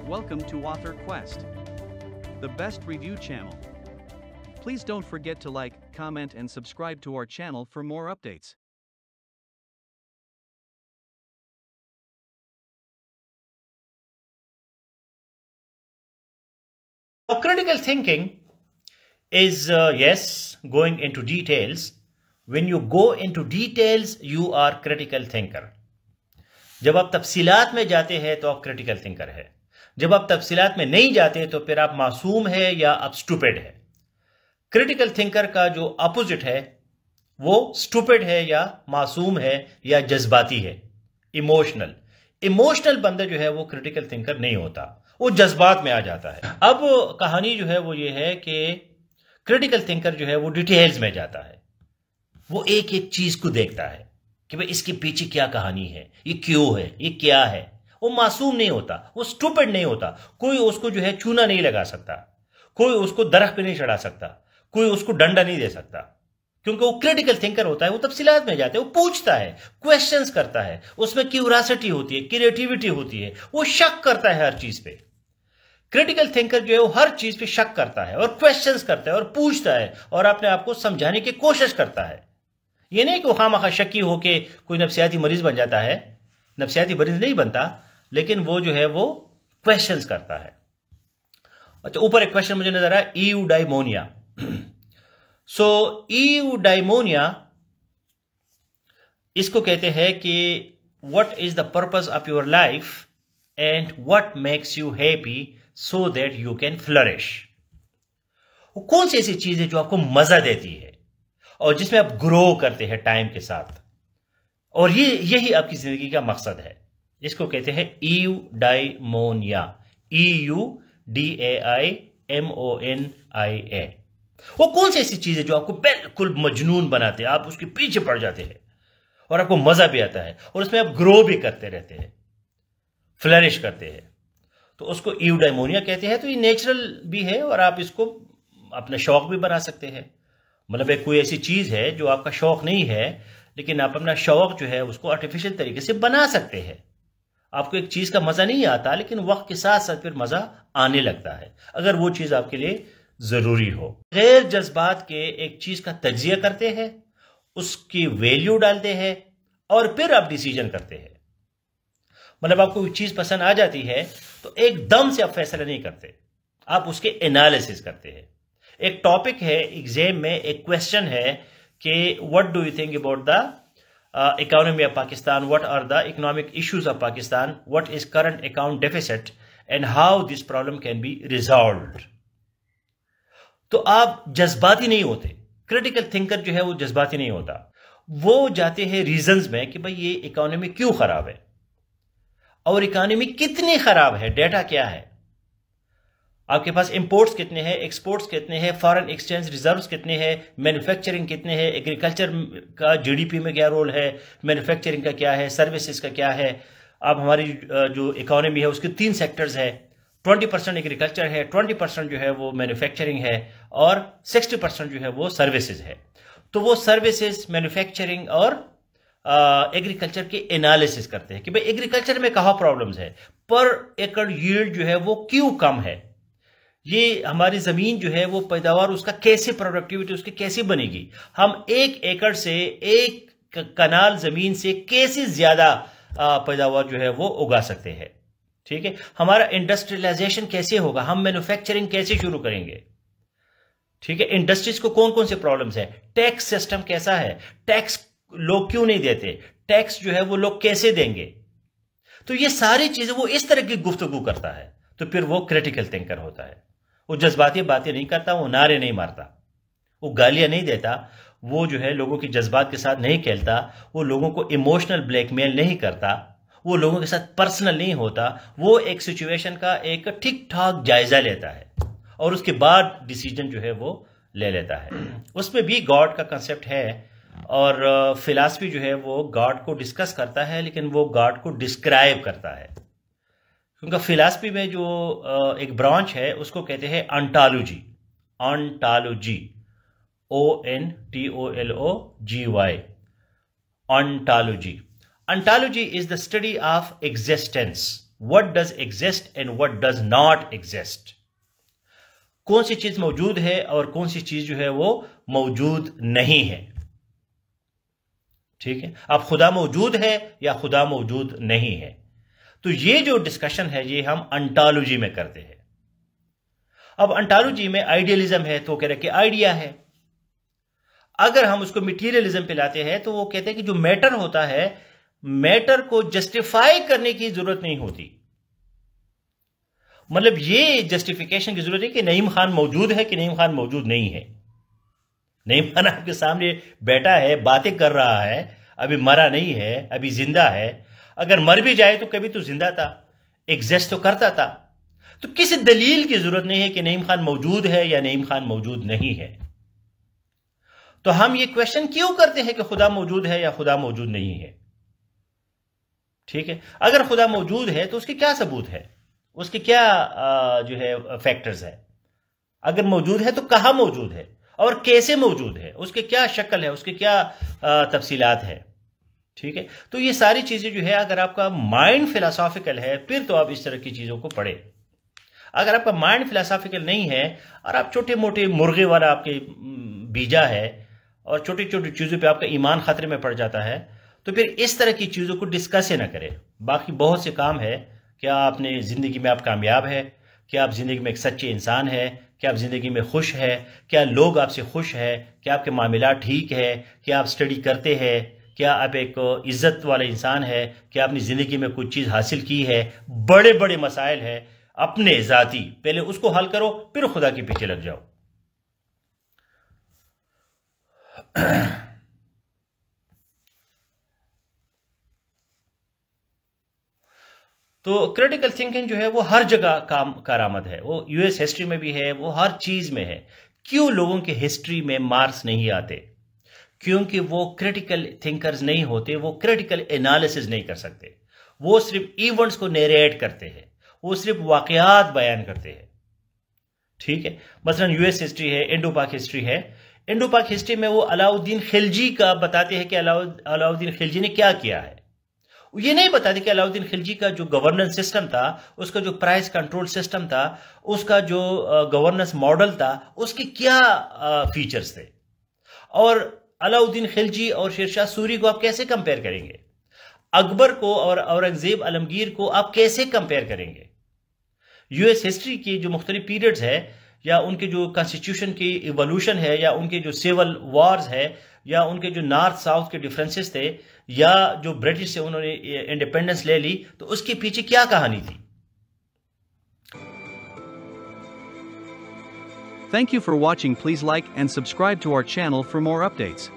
Welcome to Author Quest, the best review channel. Please don't forget to like, comment and subscribe to our channel for more updates. Now, critical thinking is, yes, going into details. When you go into details, you are critical thinker. जब आप तफसीलात में जाते हैं तो आप critical thinker है. जब आप तफसीलात में नहीं जाते तो फिर आप मासूम है या आप स्टूपिड है. क्रिटिकल थिंकर का जो अपोजिट है वो स्टूपिड है या मासूम है या जज्बाती है, इमोशनल बंदा जो है वो क्रिटिकल थिंकर नहीं होता, वो जज्बात में आ जाता है. अब कहानी जो है वो ये है कि क्रिटिकल थिंकर जो है वो डिटेल्स में जाता है, वो एक एक चीज को देखता है कि भाई इसके पीछे क्या कहानी है, ये क्यों है, ये क्या है. वो मासूम नहीं होता, वो स्टूपिड नहीं होता. कोई उसको जो है चूना नहीं लगा सकता, कोई उसको दरख्त पे नहीं चढ़ा सकता, कोई उसको डंडा नहीं दे सकता, क्योंकि वो क्रिटिकल थिंकर होता है. वो तफसीलात में जाता है, वो पूछता है, क्वेश्चंस करता है, उसमें क्यूरियोसिटी होती है, क्रिएटिविटी होती है, वो शक करता है हर चीज पे. क्रिटिकल थिंकर जो है वो हर चीज पे शक करता है और क्वेश्चंस करता है और पूछता है और अपने आप को समझाने की कोशिश करता है. ये नहीं कि वो खामखा शक्की होके कोई नफ्सियाती मरीज बन जाता है, नफ्सियाती मरीज नहीं बनता, लेकिन वो जो है वो क्वेश्चंस करता है. अच्छा, ऊपर एक क्वेश्चन मुझे नजर आया, ईयूडाइमोनिया. सो ईयूडाइमोनिया इसको कहते हैं कि what is the purpose of your life and what makes you happy so that you can flourish. वो कौन सी ऐसी चीज है जो आपको मजा देती है और जिसमें आप ग्रो करते हैं टाइम के साथ, और यही आपकी जिंदगी का मकसद है. इसको कहते हैं ईयूडाइमोनिया, EUDAIMONIA. वो कौन सी ऐसी चीज है जो आपको बिल्कुल मजनून बनाते हैं, आप उसके पीछे पड़ जाते हैं और आपको मजा भी आता है और उसमें आप ग्रो भी करते रहते हैं, फ्लरिश करते हैं, तो उसको ईयूडाइमोनिया कहते हैं. तो ये नेचुरल भी है और आप इसको अपना शौक भी बना सकते हैं. मतलब एक कोई ऐसी चीज है जो आपका शौक नहीं है, लेकिन आप अपना शौक जो है उसको आर्टिफिशियल तरीके से बना सकते हैं. आपको एक चीज का मजा नहीं आता, लेकिन वक्त के साथ साथ फिर मजा आने लगता है अगर वो चीज आपके लिए जरूरी हो. गैर जज्बात के एक चीज का तज्जिया करते हैं, उसकी वैल्यू डालते हैं और फिर आप डिसीजन करते हैं. मतलब आपको कोई चीज पसंद आ जाती है तो एकदम से आप फैसला नहीं करते, आप उसके एनालिसिस करते हैं. एक टॉपिक है एग्जाम में, एक क्वेश्चन है कि what do you think about the economy of Pakistan, what are the economic issues of Pakistan, what is current account deficit and how this problem can be resolved. तो आप जज्बाती नहीं होते. क्रिटिकल थिंकर जो है वो जज्बाती नहीं होता, वो जाते हैं रीजंस में कि भाई ये इकोनॉमी क्यों खराब है और इकोनॉमी कितनी खराब है, डेटा क्या है, आपके पास इंपोर्ट्स कितने हैं, एक्सपोर्ट्स कितने हैं, फॉरेन एक्सचेंज रिजर्व्स कितने हैं, मैन्युफैक्चरिंग कितने हैं, एग्रीकल्चर का जीडीपी में क्या रोल है, मैन्युफैक्चरिंग का क्या है, सर्विसेज का क्या है. अब हमारी जो इकोनॉमी है उसके 3 सेक्टर्स है, 20% एग्रीकल्चर है, 20% जो है वो मैन्युफैक्चरिंग है और 60% जो है वो सर्विसेज है. तो वो सर्विसेज, मैन्युफैक्चरिंग और एग्रीकल्चर के एनालिसिस करते हैं कि भाई एग्रीकल्चर में कहाँ प्रॉब्लम्स है, पर एकड़ यील्ड जो है वो क्यों कम है, ये हमारी जमीन जो है वो पैदावार उसका कैसे, प्रोडक्टिविटी उसकी कैसे बनेगी, हम 1 एकड़ से 1 कनाल जमीन से कैसे ज्यादा पैदावार जो है वो उगा सकते हैं. ठीक है, हमारा इंडस्ट्रियलाइजेशन कैसे होगा, हम मैन्युफैक्चरिंग कैसे शुरू करेंगे. ठीक है, इंडस्ट्रीज को कौन कौन से प्रॉब्लम्स है, टैक्स सिस्टम कैसा है, टैक्स लोग क्यों नहीं देते, टैक्स जो है वो लोग कैसे देंगे. तो ये सारी चीजें वो इस तरह की गुफ्तगू करता है, तो फिर वो क्रिटिकल थिंकर होता है. वो जज्बाती बातें नहीं करता, वो नारे नहीं मारता, वो गालियां नहीं देता, वो जो है लोगों के जज्बात के साथ नहीं खेलता, वो लोगों को इमोशनल ब्लैकमेल नहीं करता, वो लोगों के साथ पर्सनल नहीं होता. वो एक सिचुएशन का एक ठीक ठाक जायजा लेता है और उसके बाद डिसीजन जो है वो ले लेता है. उसमें भी गॉड का कंसेप्ट है और फिलॉसफी जो है वो गॉड को डिस्कस करता है, लेकिन वो गॉड को डिस्क्राइब करता है. क्योंकि फिलॉसफी में जो एक ब्रांच है उसको कहते हैं ontology. Ontology, ONTOLOGY, ontology. Ontology is the study of existence. what does exist and what does not exist. कौन सी चीज मौजूद है और कौन सी चीज जो है वो मौजूद नहीं है. ठीक है, अब खुदा मौजूद है या खुदा मौजूद नहीं है. तो ये जो डिस्कशन है ये हम अंटालॉजी में करते हैं. अब अंटालॉजी में आइडियलिज्म है तो कह रहे कि आइडिया है. अगर हम उसको मटीरियलिज्म पे लाते हैं तो वो कहते हैं कि जो मैटर होता है, मैटर को जस्टिफाई करने की जरूरत नहीं होती. मतलब ये जस्टिफिकेशन की जरूरत है कि नईम खान मौजूद है कि नईम खान मौजूद नहीं है. नईम खान आपके सामने बैठा है, बातें कर रहा है, अभी मरा नहीं है, अभी जिंदा है. अगर मर भी जाए तो कभी तो जिंदा था, एग्जिस्ट तो करता था. तो किसी दलील की जरूरत नहीं है कि नईम खान मौजूद है या नईम खान मौजूद नहीं है. तो हम ये क्वेश्चन क्यों करते हैं कि खुदा मौजूद है या खुदा मौजूद नहीं है. ठीक है, अगर खुदा मौजूद है तो उसके क्या सबूत है, उसके क्या जो है फैक्टर्स है. अगर मौजूद है तो कहां मौजूद है और कैसे मौजूद है, उसके क्या शक्ल है, उसके क्या तफसीलात है. ठीक है, तो ये सारी चीजें जो है अगर आपका माइंड फिलोसॉफिकल है फिर तो आप इस तरह की चीजों को पढ़े. अगर आपका माइंड फिलोसॉफिकल नहीं है और आप छोटे मोटे मुर्गे वाला आपके बीजा है और छोटी छोटी चीजों पे आपका ईमान खतरे में पड़ जाता है, तो फिर इस तरह की चीजों को डिस्कस ही ना करें. बाकी बहुत से काम है. क्या आपने जिंदगी में आप कामयाब है, क्या आप जिंदगी में एक सच्चे इंसान है, क्या आप जिंदगी में खुश है, क्या लोग आपसे खुश है, क्या आपके मामला ठीक है, क्या आप स्टडी करते हैं, क्या आप एक इज्जत वाला इंसान है, क्या आपने जिंदगी में कुछ चीज हासिल की है. बड़े बड़े मसाइल है अपने जाती, पहले उसको हल करो फिर खुदा के पीछे लग जाओ. तो क्रिटिकल थिंकिंग जो है वो हर जगह काम कारआमद है. वो यूएस हिस्ट्री में भी है, वो हर चीज में है. क्यों लोगों के हिस्ट्री में मार्क्स नहीं आते? क्योंकि वो क्रिटिकल थिंकर्स नहीं होते, वो क्रिटिकल एनालिसिस नहीं कर सकते. वो सिर्फ इवेंट्स को नरेट करते हैं, वो सिर्फ वाकयात बयान करते हैं. ठीक है, मसलन यूएस हिस्ट्री है, इंडो पाक हिस्ट्री है. इंडो पाक हिस्ट्री में वो अलाउद्दीन खिलजी का बताते हैं कि अलाउद्दीन खिलजी ने क्या किया है. ये नहीं बताते कि अलाउद्दीन खिलजी का जो गवर्नेंस सिस्टम था, उसका जो प्राइस कंट्रोल सिस्टम था, उसका जो गवर्नेंस मॉडल था, उसके क्या फीचर्स थे. और अलाउद्दीन खिलजी और शेरशाह सूरी को आप कैसे कंपेयर करेंगे? अकबर को और औरंगजेब आलमगीर को आप कैसे कंपेयर करेंगे? यूएस हिस्ट्री की जो मुख्तलिफ पीरियड्स है, या उनके जो कॉन्स्टिट्यूशन की इवोल्यूशन है, या उनके जो सिविल वॉर्स है, या उनके जो नॉर्थ साउथ के डिफरेंसेस थे, या जो ब्रिटिश से उन्होंने इंडिपेंडेंस ले ली, तो उसके पीछे क्या कहानी थी? Thank you for watching. Please like and subscribe to our channel for more updates.